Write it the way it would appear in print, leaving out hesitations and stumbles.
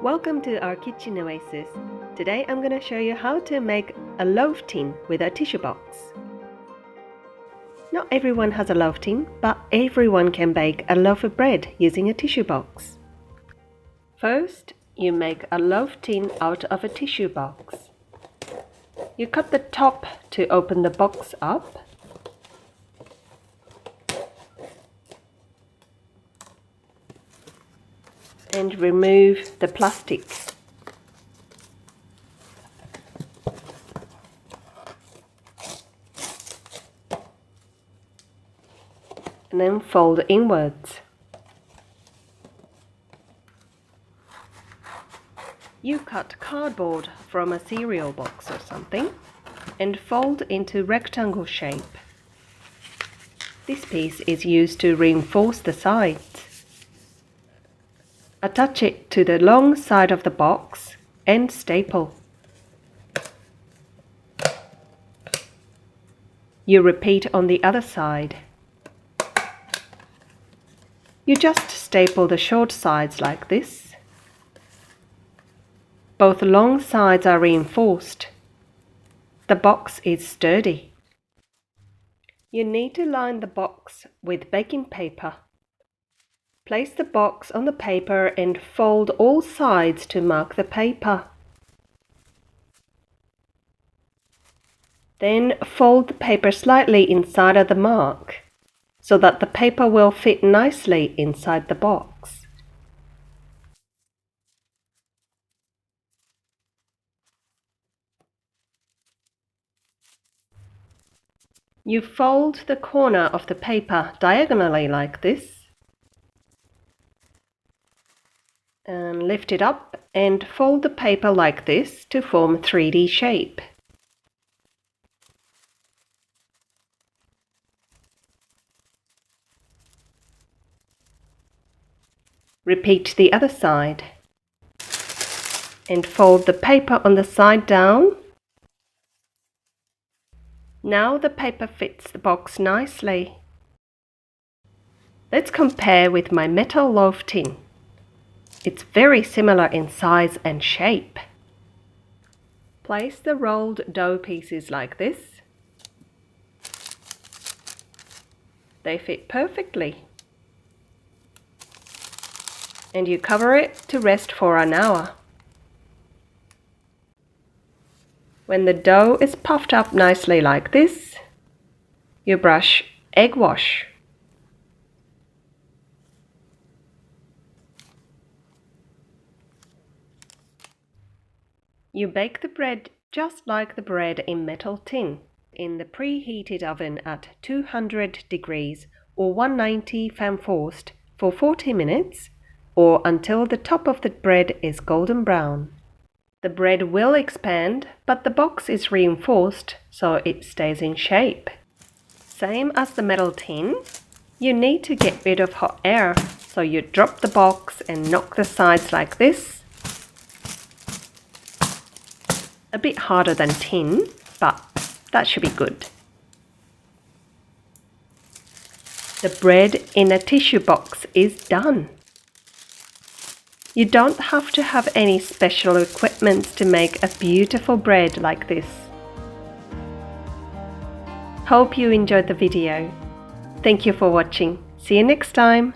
Welcome to our kitchen oasis. Today I'm going to show you how to make a loaf tin with a tissue box. Not everyone has a loaf tin, but everyone can bake a loaf of bread using a tissue box. First, you make a loaf tin out of a tissue box. You cut the top to open the box up. And remove the plastic. And then fold inwards. You cut cardboard from a cereal box or something and fold into rectangle shape. This piece is used to reinforce the sides. Attach it to the long side of the box and staple. You repeat on the other side. You just staple the short sides like this. Both long sides are reinforced. The box is sturdy. You need to line the box with baking paper. Place the box on the paper and fold all sides to mark the paper. Then fold the paper slightly inside of the mark so that the paper will fit nicely inside the box. You fold the corner of the paper diagonally like this. And lift it up and fold the paper like this to form 3D shape. Repeat the other side and fold the paper on the side down. Now the paper fits the box nicely. Let's compare with my metal loaf tin. It's very similar in size and shape. Place the rolled dough pieces like this. They fit perfectly. And you cover it to rest for an hour. When the dough is puffed up nicely like this, you brush egg wash. You bake the bread just like the bread in metal tin in the preheated oven at 200 degrees or 190 fan-forced for 40 minutes or until the top of the bread is golden brown. The bread will expand, but the box is reinforced so it stays in shape. Same as the metal tin, you need to get rid of hot air, so you drop the box and knock the sides like this. A bit harder than tin, but that should be good. The bread in a tissue box is done. You don't have to have any special equipment to make a beautiful bread like this. Hope you enjoyed the video. Thank you for watching. See you next time.